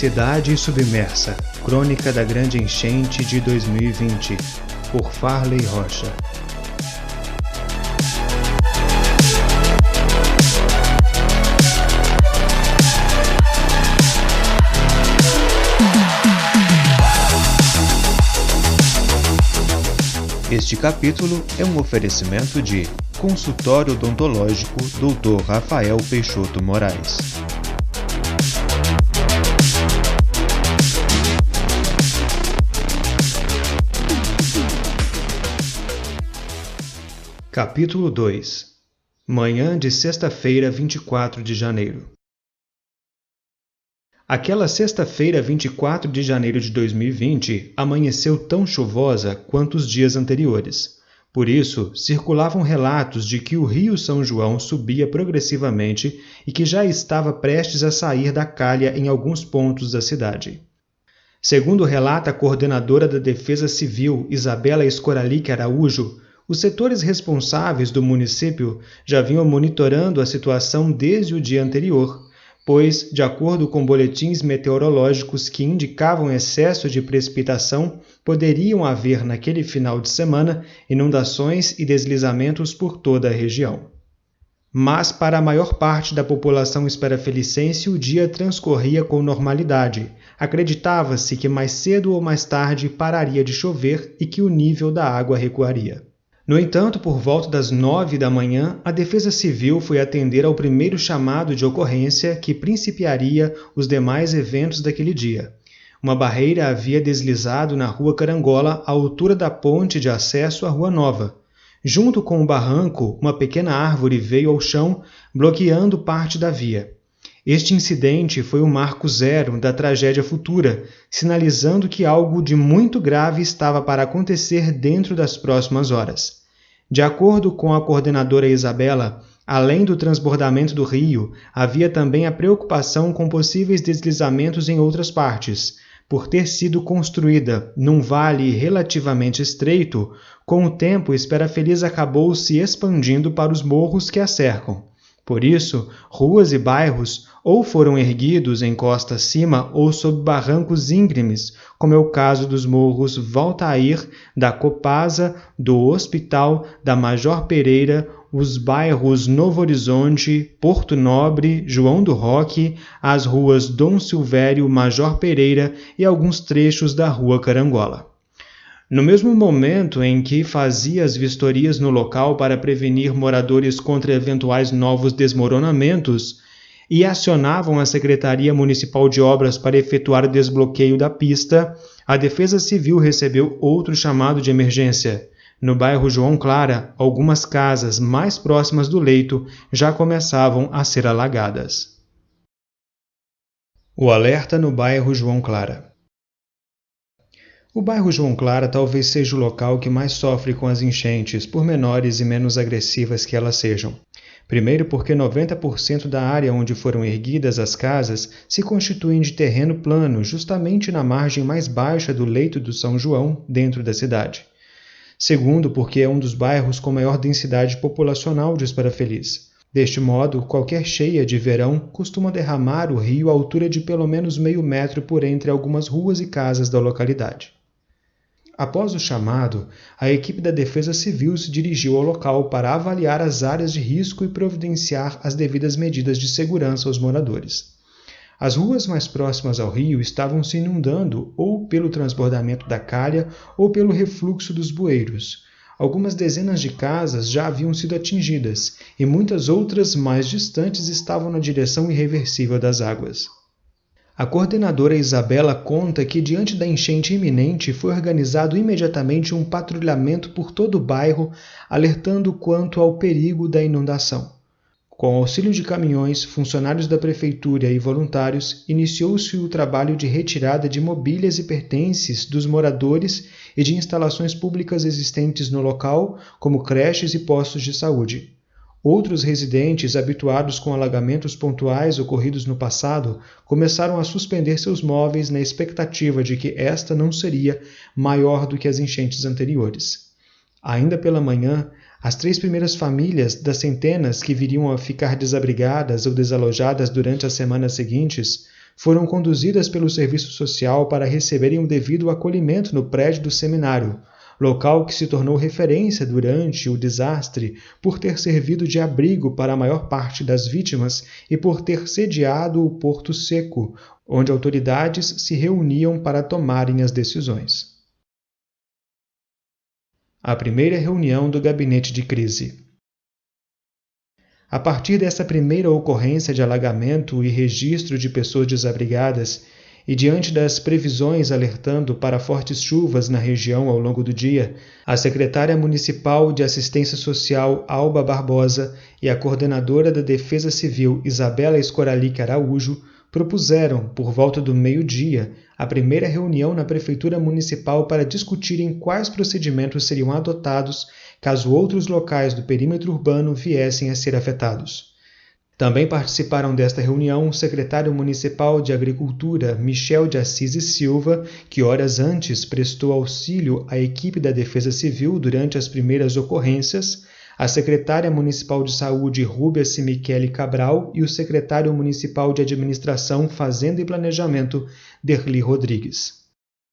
Cidade Submersa, Crônica da Grande Enchente de 2020, por Farley Rocha. Este capítulo é um oferecimento de Consultório Odontológico Dr. Rafael Peixoto Moraes. Capítulo 2. Manhã de sexta-feira, 24 de janeiro. Aquela sexta-feira, 24 de janeiro de 2020, amanheceu tão chuvosa quanto os dias anteriores. Por isso, circulavam relatos de que o rio São João subia progressivamente e que já estava prestes a sair da calha em alguns pontos da cidade. Segundo relata a coordenadora da Defesa Civil, Isabela Escoralic Araújo, os setores responsáveis do município já vinham monitorando a situação desde o dia anterior, pois, de acordo com boletins meteorológicos que indicavam excesso de precipitação, poderiam haver naquele final de semana inundações e deslizamentos por toda a região. Mas para a maior parte da população esparafelicense o dia transcorria com normalidade. Acreditava-se que mais cedo ou mais tarde pararia de chover e que o nível da água recuaria. No entanto, por volta das 9 da manhã, a Defesa Civil foi atender ao primeiro chamado de ocorrência que principiaria os demais eventos daquele dia. Uma barreira havia deslizado na Rua Carangola, à altura da ponte de acesso à Rua Nova. Junto com o barranco, uma pequena árvore veio ao chão, bloqueando parte da via. Este incidente foi o marco zero da tragédia futura, sinalizando que algo de muito grave estava para acontecer dentro das próximas horas. De acordo com a coordenadora Isabela, além do transbordamento do rio, havia também a preocupação com possíveis deslizamentos em outras partes. Por ter sido construída num vale relativamente estreito, com o tempo Espera Feliz acabou se expandindo para os morros que a cercam. Por isso, ruas e bairros ou foram erguidos em costa acima ou sob barrancos íngremes, como é o caso dos morros Valtair, da Copasa, do Hospital, da Major Pereira, os bairros Novo Horizonte, Porto Nobre, João do Roque, as ruas Dom Silvério, Major Pereira e alguns trechos da Rua Carangola. No mesmo momento em que fazia as vistorias no local para prevenir moradores contra eventuais novos desmoronamentos e acionavam a Secretaria Municipal de Obras para efetuar o desbloqueio da pista, a Defesa Civil recebeu outro chamado de emergência. No bairro João Clara, algumas casas mais próximas do leito já começavam a ser alagadas. O alerta no bairro João Clara. O bairro João Clara talvez seja o local que mais sofre com as enchentes, por menores e menos agressivas que elas sejam. Primeiro porque 90% da área onde foram erguidas as casas se constituem de terreno plano, justamente na margem mais baixa do leito do São João, dentro da cidade. Segundo porque é um dos bairros com maior densidade populacional de Espera Feliz. Deste modo, qualquer cheia de verão costuma derramar o rio à altura de pelo menos meio metro por entre algumas ruas e casas da localidade. Após o chamado, a equipe da Defesa Civil se dirigiu ao local para avaliar as áreas de risco e providenciar as devidas medidas de segurança aos moradores. As ruas mais próximas ao rio estavam se inundando ou pelo transbordamento da calha ou pelo refluxo dos bueiros. Algumas dezenas de casas já haviam sido atingidas e muitas outras mais distantes estavam na direção irreversível das águas. A coordenadora Isabela conta que, diante da enchente iminente, foi organizado imediatamente um patrulhamento por todo o bairro, alertando quanto ao perigo da inundação. Com auxílio de caminhões, funcionários da prefeitura e voluntários, iniciou-se o trabalho de retirada de mobílias e pertences dos moradores e de instalações públicas existentes no local, como creches e postos de saúde. Outros residentes, habituados com alagamentos pontuais ocorridos no passado, começaram a suspender seus móveis na expectativa de que esta não seria maior do que as enchentes anteriores. Ainda pela manhã, as 3 primeiras famílias das centenas que viriam a ficar desabrigadas ou desalojadas durante as semanas seguintes foram conduzidas pelo serviço social para receberem o devido acolhimento no prédio do seminário, local que se tornou referência durante o desastre por ter servido de abrigo para a maior parte das vítimas e por ter sediado o Porto Seco, onde autoridades se reuniam para tomarem as decisões. A primeira reunião do gabinete de crise. A partir dessa primeira ocorrência de alagamento e registro de pessoas desabrigadas, e diante das previsões alertando para fortes chuvas na região ao longo do dia, a secretária municipal de Assistência Social, Alba Barbosa, e a coordenadora da Defesa Civil, Isabela Escoralic Araújo, propuseram, por volta do meio-dia, a primeira reunião na Prefeitura Municipal para discutirem quais procedimentos seriam adotados caso outros locais do perímetro urbano viessem a ser afetados. Também participaram desta reunião o secretário municipal de Agricultura, Michel de Assis e Silva, que horas antes prestou auxílio à equipe da Defesa Civil durante as primeiras ocorrências, a secretária municipal de Saúde, Rúbia Simichele Cabral, e o secretário municipal de Administração, Fazenda e Planejamento, Derli Rodrigues.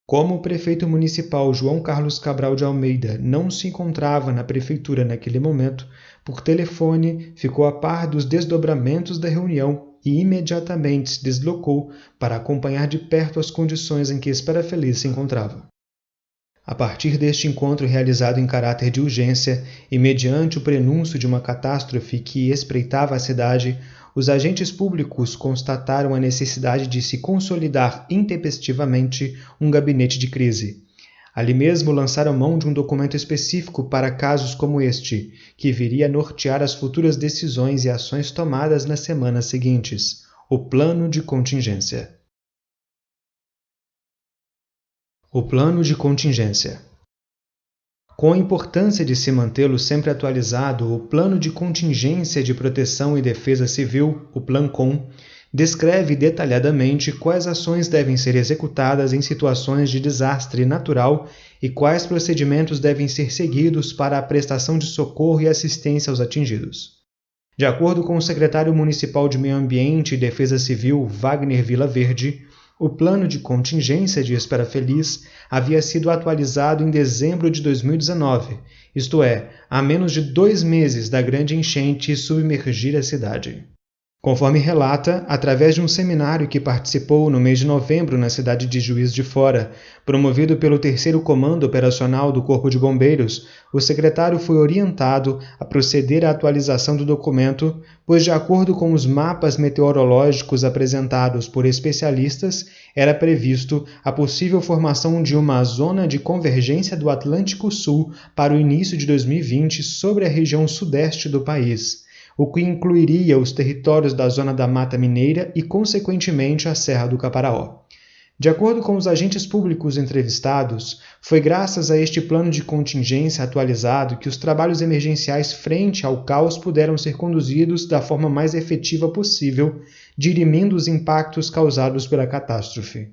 Como o prefeito municipal João Carlos Cabral de Almeida não se encontrava na prefeitura naquele momento, por telefone ficou a par dos desdobramentos da reunião e imediatamente se deslocou para acompanhar de perto as condições em que Espera Feliz se encontrava. A partir deste encontro realizado em caráter de urgência e mediante o prenúncio de uma catástrofe que espreitava a cidade, os agentes públicos constataram a necessidade de se consolidar intempestivamente um gabinete de crise. Ali mesmo lançaram mão de um documento específico para casos como este, que viria a nortear as futuras decisões e ações tomadas nas semanas seguintes: o Plano de Contingência. O Plano de Contingência. Com a importância de se mantê-lo sempre atualizado, o Plano de Contingência de Proteção e Defesa Civil, o PLANCON, descreve detalhadamente quais ações devem ser executadas em situações de desastre natural e quais procedimentos devem ser seguidos para a prestação de socorro e assistência aos atingidos. De acordo com o secretário municipal de Meio Ambiente e Defesa Civil, Wagner Vilaverde, o plano de contingência de Espera Feliz havia sido atualizado em dezembro de 2019, isto é, há menos de 2 meses da grande enchente submergir a cidade. Conforme relata, através de um seminário que participou no mês de novembro na cidade de Juiz de Fora, promovido pelo 3º Comando Operacional do Corpo de Bombeiros, o secretário foi orientado a proceder à atualização do documento, pois, de acordo com os mapas meteorológicos apresentados por especialistas, era previsto a possível formação de uma zona de convergência do Atlântico Sul para o início de 2020 sobre a região sudeste do país, o que incluiria os territórios da Zona da Mata Mineira e, consequentemente, a Serra do Caparaó. De acordo com os agentes públicos entrevistados, foi graças a este plano de contingência atualizado que os trabalhos emergenciais frente ao caos puderam ser conduzidos da forma mais efetiva possível, dirimindo os impactos causados pela catástrofe.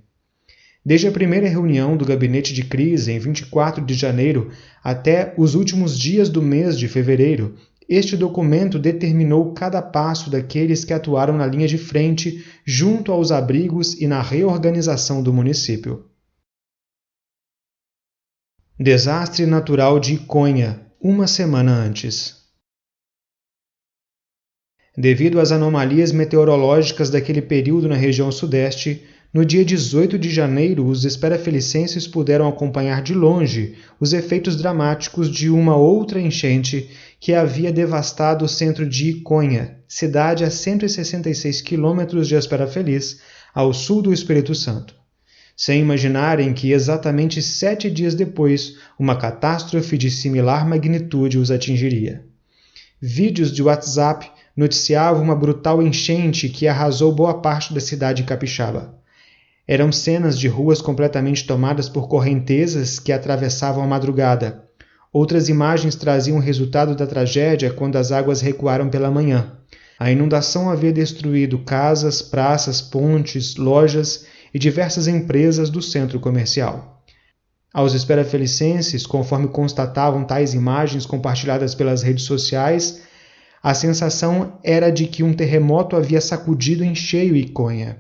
Desde a primeira reunião do gabinete de crise, em 24 de janeiro, até os últimos dias do mês de fevereiro, este documento determinou cada passo daqueles que atuaram na linha de frente junto aos abrigos e na reorganização do município. Desastre natural de Iconha, 1 semana antes. Devido às anomalias meteorológicas daquele período na região sudeste, no dia 18 de janeiro, os esperafelicenses puderam acompanhar de longe os efeitos dramáticos de uma outra enchente que havia devastado o centro de Iconha, cidade a 166 quilômetros de Espera Feliz, ao sul do Espírito Santo. Sem imaginarem que exatamente 7 dias depois, uma catástrofe de similar magnitude os atingiria. Vídeos de WhatsApp noticiavam uma brutal enchente que arrasou boa parte da cidade capixaba. Eram cenas de ruas completamente tomadas por correntezas que atravessavam a madrugada. Outras imagens traziam o resultado da tragédia quando as águas recuaram pela manhã. A inundação havia destruído casas, praças, pontes, lojas e diversas empresas do centro comercial. Aos esperafelicenses, conforme constatavam tais imagens compartilhadas pelas redes sociais, a sensação era de que um terremoto havia sacudido em cheio Iconha.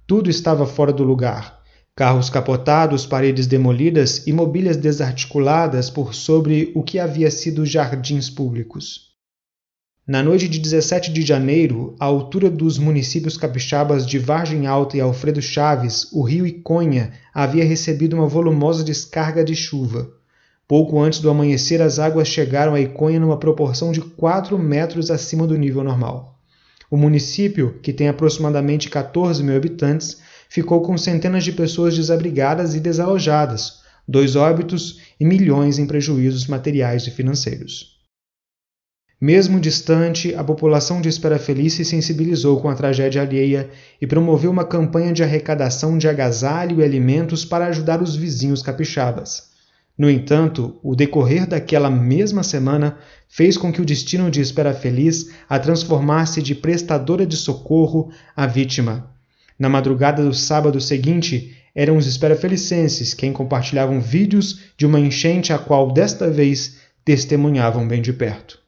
Tudo estava fora do lugar. Carros capotados, paredes demolidas e mobílias desarticuladas por sobre o que havia sido jardins públicos. Na noite de 17 de janeiro, à altura dos municípios capixabas de Vargem Alta e Alfredo Chaves, o rio Iconha havia recebido uma volumosa descarga de chuva. Pouco antes do amanhecer, as águas chegaram a Iconha numa proporção de 4 metros acima do nível normal. O município, que tem aproximadamente 14 mil habitantes, ficou com centenas de pessoas desabrigadas e desalojadas, 2 óbitos e milhões em prejuízos materiais e financeiros. Mesmo distante, a população de Espera Feliz se sensibilizou com a tragédia alheia e promoveu uma campanha de arrecadação de agasalho e alimentos para ajudar os vizinhos capixabas. No entanto, o decorrer daquela mesma semana fez com que o destino de Espera Feliz a transformasse de prestadora de socorro à vítima. Na madrugada do sábado seguinte, eram os esperafelicenses quem compartilhavam vídeos de uma enchente a qual, desta vez, testemunhavam bem de perto.